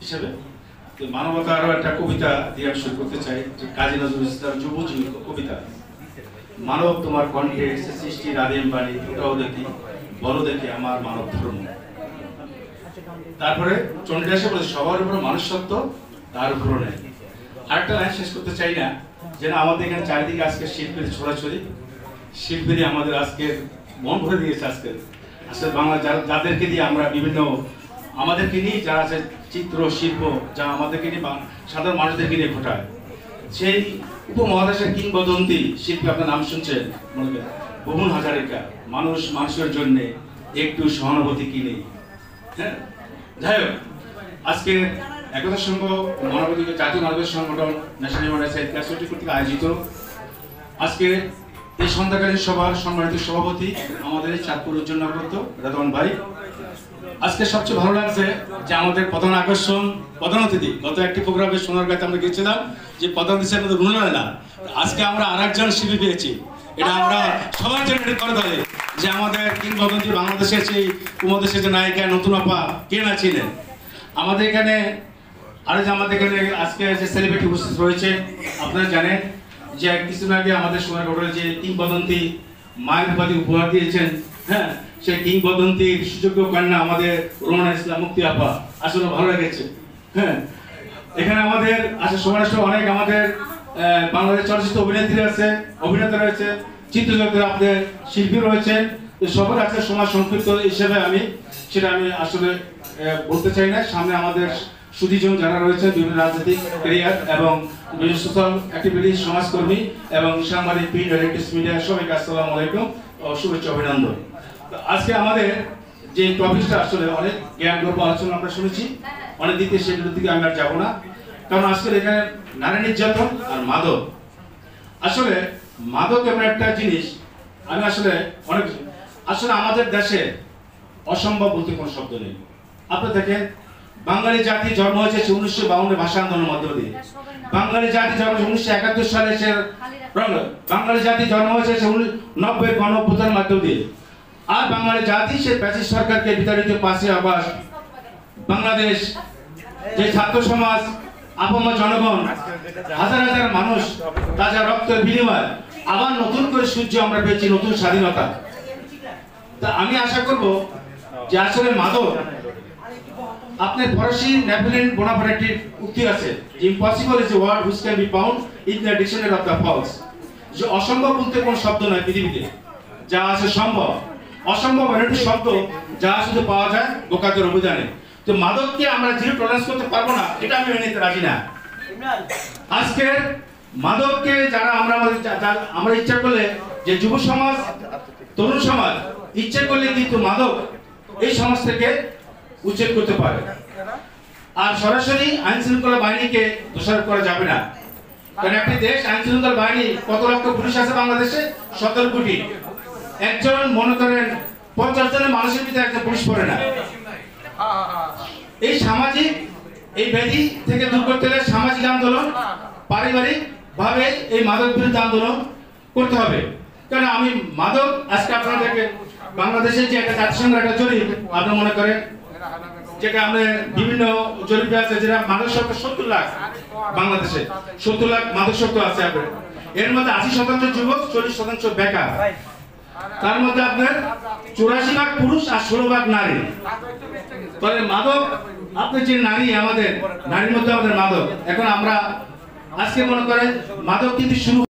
হিসেবে মানবতারও একটা কবিতা দিয়ে আমি শুরু করতে চাই, কাজী নজরুল ইসলাম যুবজীবী কবিতা। মানব তোমার কণ্ঠে সৃষ্টির আদিম বাণী, ওটাও দেখি বড় দেখে আমার মানব ধর্ম। তারপরে চন্ডিদাসে বলে সবার উপর মানুষত্ব, তার উপর নেই। আরেকটা লাইন শেষ করতে চাই না, যেন আমাদের এখানে চারিদিকে আজকে শিল্পীর ছড়াছড়ি, শিল্পীরা আমাদের আজকে মন ভরে দিয়েছে। আজকে আসলে বাংলা যাদেরকে দিয়ে আমরা বিভিন্ন আমাদেরকে নিয়ে যারা আছে চিত্র শিল্প, যা আমাদেরকে নিয়ে সাধারণ মানুষদেরকে নিয়ে ঘটায়, সেই উপমহাদেশের কিংবদন্তি শিল্পী আপনার নাম শুনছেন মনে করেন ভুবন হাজারিকা, মানুষ মানুষের জন্য একটু সহানুভূতি কিনে। হ্যাঁ, যাই হোক, আজকে একতা সংঘ মানবাধিকার জাতীয় মানবাধিকার সংগঠন ন্যাশনাল হিউম্যান রাইটস অ্যাসোসিয়েশন কর্তৃক আয়োজিত আজকে এই সন্ধ্যাকালীন সভার সম্মানিত সভাপতি আমাদের চাঁদপুর উজ্জ্বলনগরত রেদওয়ান ভাই। আজকে সবচেয়ে ভালো লাগছে যে আমাদের প্রধান আকর্ষণ প্রধান অতিথি, গত একটি প্রোগ্রামে সোনারগাঁতে আমরা গিয়েছিলাম যে প্রধান অতিথি আমাদের রুনুলাইলা, আজকে আমরা আরেকজন শিল্পী পেয়েছি। এটা আমরা সবার জন্য করে ধরে যে আমাদের কিংবদন্তি বাংলাদেশের সেই উপমহাদেশের যে নায়িকা নতুন আপা কে না ছিলেন। আমাদের এখানে আরো যে আমাদের এখানে আজকে যে সেলিব্রিটি উপস্থিত রয়েছে, আপনারা জানেন যে কিছুদিন আগে আমাদের সোনারগড়ের যে কিংবদন্তি মায়ের উপাধি উপহার দিয়েছেন, হ্যাঁ, সেই কিংবদন্তির সুযোগ্য কন্যা আমাদের রোমানা ইসলাম মুক্তি আপা, আসলে ভালো লেগেছে। হ্যাঁ, এখানে আমাদের আসলে সমাজে অনেক আমাদের বাংলাদেশ চলচ্চিত্র অভিনেত্রী আছে, অভিনেতা রয়েছে, চিত্রজগতের আপনাদের শিল্পী রয়েছে, সবার আছে সমাজ সম্পৃক্ত হিসেবে আমি আসলে বলতে চাই না। সামনে আমাদের সুদীজন যারা রয়েছে বিভিন্ন রাজনৈতিক ক্যারিয়ার এবং বিভিন্ন সোশ্যাল অ্যাক্টিভিটি সমাজকর্মী এবং সাংবাদিক প্রিন্ট ইলেকট্রনিক্স মিডিয়া সবাইকে আসসালামু আলাইকুম ও শুভেচ্ছা অভিনন্দন। আজকে আমাদের যে টপিকটা আসলে অনেক জ্ঞান গর্ব আলোচনা আমরা শুনেছি, অনেক দিকে সেগুলোর দিকে আমি আর যাবো না, কারণ আজকে এখানে নারী নির্যাতন আর মাদক, আসলে মাদক এমন একটা জিনিস আমি আসলে আমাদের দেশে অসম্ভব বলতে কোনো শব্দ নেই। আপনি দেখেন বাঙালি জাতি জন্ম হয়েছে 1952 ভাষা আন্দোলনের মধ্য দিয়ে, বাঙালি জাতি জন্ম 1971 সালে বাঙালি জাতি জন্ম হয়েছে 90 গণঅভ্যুত্থানের মধ্য দিয়ে, আর বাঙালি জাতি সে প্যাসিস্ট সরকারকে বিতাড়িত 5 আগস্ট বাংলাদেশ যে ছাত্র সমাজ আপমা জনগণ হাজার হাজার মানুষ তাজা রক্তের বিনিময়ে আবার নতুন করে সূর্য আমরা পেয়েছি নতুন স্বাধীনতা। তা আমি আশা করব যে আসলে মাদক আপনার ফরাসি নেপোলিয়ন বোনাপার্টের উক্তি আছে যে impossible is a word which can be found in the dictionary of the fools, যে অসম্ভব বলতে কোনো শব্দ নয় পৃথিবীতে, যা আছে সম্ভব। অসম্ভব একটি শব্দ যা শুধু পাওয়া যায় বোকাদের অভিযানে। তো মাদককে আমরা জিরো টলারেন্স করতে পারবো না, এটা আমি মেনে নিতে রাজি না। আজকে মাদককে যারা আমরা ইচ্ছা করলে যে যুব সমাজ তরুণ সমাজ ইচ্ছা করলে কিন্তু মাদক এই সমাজ থেকে উচ্ছেদ করতে পারে, আর সরাসরি আইন শৃঙ্খলা বাহিনীকে দোষারোপ করা যাবে না। কারণ একটি দেশ আইন শৃঙ্খলা বাহিনী কত লক্ষ পুলিশ আছে বাংলাদেশে? 17 কোটি। একজন মনে করেন 50 জনের মানুষের ভিতরে একজন পুলিশ পড়ে না। এই সামাজিক এই ব্যাধি থেকে দূর করতে হলে সামাজিক আন্দোলন, পারিবারিক ভাবে এই মাদক বিরুদ্ধে আন্দোলন করতে হবে। কারণ আমি মাদক আজকে আপনাদেরকে বাংলাদেশের যে একটা জাতিসংঘের একটা জরিপ আপনারা মনে করেন, যেটা আমাদের বিভিন্ন জরিপে আছে, যেটা মাদকাসক্ত 70 লাখ বাংলাদেশে 70 লাখ মাদকাসক্ত আছে আপনার, এর মধ্যে 80% যুবক, 40% বেকার, তার মধ্যে আপনার 84 ভাগ পুরুষ আর 16 ভাগ নারী। তাহলে মাদক আপনি যে নারী, আমাদের নারীর মধ্যে আমাদের মাদক, এখন আমরা আজকে মনে করেন মাদক কিন্তু শুরু